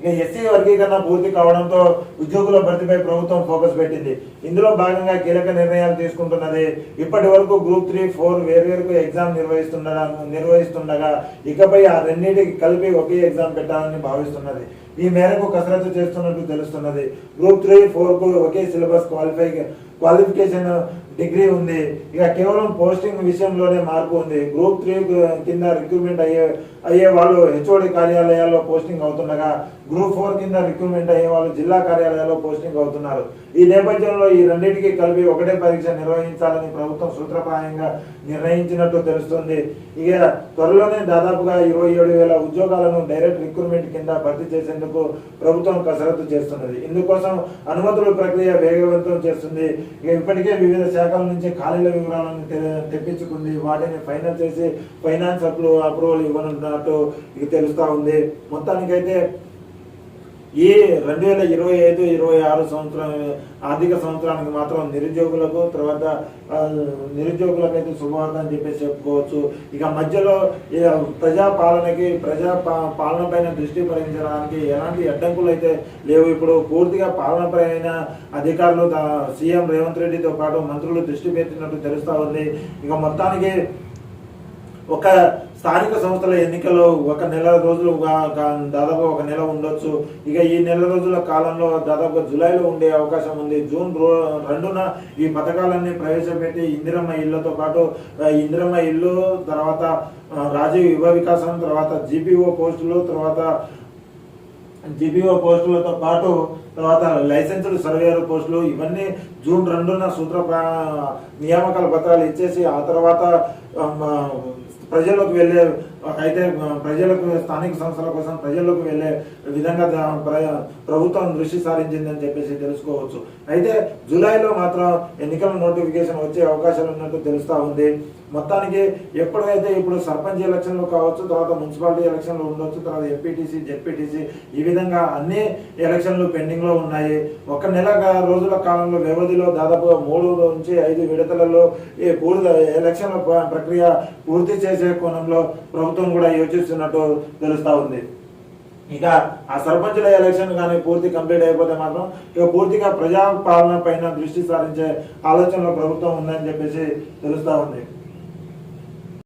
ఇక ఎస్సీ వర్గీకరణ పూర్తి కావడంతో ఉద్యోగుల భర్తీపై ప్రభుత్వం ఫోకస్ పెట్టింది. ఇందులో భాగంగా కీలక నిర్ణయాలు తీసుకుంటున్నది. ఇప్పటి వరకు గ్రూప్ 3, 4 వేర్వేరుగా ఎగ్జామ్ నిర్వహిస్తుండగా ఇకపై ఆ రెండింటికి కలిపి ఒకే ఎగ్జామ్ పెట్టాలని భావిస్తున్నది. ఈ మేరకు కసరత్తు చేస్తున్నట్టు తెలుస్తున్నది. గ్రూప్ 3, 4కు ఒకే సిలబస్ క్వాలిఫికేషన్ డిగ్రీ ఉంది. ఇక కేవలం పోస్టింగ్ విషయంలోనే మార్పు ఉంది. గ్రూప్ 3 కింద రిక్రూట్మెంట్ అయ్యే వాళ్ళు హెచ్ఓడి కార్యాలయాల్లో పోస్టింగ్ అవుతుండగా గ్రూప్ 4 కింద రిక్రూట్మెంట్ అయ్యే వాళ్ళు జిల్లా కార్యాలయాల్లో పోస్టింగ్ అవుతున్నారు. ఈ నేపథ్యంలో ఈ రెండింటికి కలిపి ఒకటే పరీక్ష నిర్వహించాలని ప్రభుత్వం సూత్రప్రాయంగా నిర్ణయించినట్టు తెలుస్తుంది. ఇక త్వరలోనే దాదాపుగా 27,000 ఉద్యోగాలను డైరెక్ట్ రిక్రూట్మెంట్ కింద భర్తీ చేసేందుకు ప్రభుత్వం కసరత్తు చేస్తున్నది. ఇందుకోసం అనుమతుల ప్రక్రియ వేగవంతం చేస్తుంది. ఇప్పటికే వివిధ శాఖల నుంచి ఖాళీల వివరాలను తెప్పించుకుంది. వాటిని ఫైనల్ చేసి ఫైనాన్స్ అప్రూవల్ ఇవ్వనున్నట్టు ఇక తెలుస్తా ఉంది. మొత్తానికైతే ఈ 2025-26 సంవత్సరం ఆర్థిక సంవత్సరానికి మాత్రం నిరుద్యోగులకైతే శుభవార్త అని చెప్పేసి చెప్పుకోవచ్చు. ఇక మధ్యలో ప్రజా పాలన పైన దృష్టి మరించడానికి ఎలాంటి అడ్డంకులు అయితే లేవు. ఇప్పుడు పూర్తిగా పాలనపైన అధికారులు సీఎం రేవంత్ రెడ్డితో పాటు మంత్రులు దృష్టి పెట్టినట్టు తెలుస్తా ఉంది. ఇక మొత్తానికి ఒక స్థానిక సంస్థల ఎన్నికలు ఒక నెల రోజులు దాదాపు ఒక నెల ఉండొచ్చు. ఇక ఈ నెల రోజుల కాలంలో దాదాపు జూలైలో ఉండే అవకాశం ఉంది. జూన్ 2న ఈ పథకాలన్నీ ప్రవేశపెట్టి ఇందిరమ్మ ఇళ్లతో పాటు ఇందిరమ్మ ఇల్లు, తర్వాత రాజీవ్ యువ వికాసం, తర్వాత జీపీఓ పోస్టులతో పాటు తర్వాత లైసెన్స్డ్ సర్వేయర్ పోస్టులు, ఇవన్నీ జూన్ 2న నియామకాల పత్రాలు ఇచ్చేసి ఆ తర్వాత ప్రజల్లోకి వెళ్ళే స్థానిక సంస్థల కోసం ప్రజల్లోకి వెళ్ళే విధంగా ప్రభుత్వం దృష్టి సారించిందని చెప్పేసి తెలుసుకోవచ్చు. అయితే జూలైలో మాత్రం ఎన్నికల నోటిఫికేషన్ వచ్చే అవకాశాలు ఉన్నట్టు తెలుస్తా ఉంది. మొత్తానికి ఎప్పుడైతే ఇప్పుడు సర్పంచ్ ఎలక్షన్లు కావచ్చు, తర్వాత మున్సిపాలిటీ ఎలక్షన్లు ఉండొచ్చు, తర్వాత ఎంపీటీసీ, జెడ్పీటీసీ, ఈ విధంగా అన్ని ఎలక్షన్లు పెండింగ్ లో ఉన్నాయి. ఒక నెల రోజుల కాలంలో వ్యవధిలో దాదాపు 3 నుంచి 5 విడతలలో ఈ ఎలక్షన్ల ప్రక్రియ పూర్తి చేసే కోణంలో ప్రభుత్వం కూడా యోచిస్తున్నట్టు తెలుస్తా ఉంది. ఇక ఆ సర్పంచుల ఎలక్షన్ కానీ పూర్తి కంప్లీట్ అయిపోతే మాత్రం ఇక పూర్తిగా ప్రజా పాలన పైన దృష్టి సారించే ఆలోచనలో ప్రభుత్వం ఉందని చెప్పేసి తెలుస్తా ఉంది.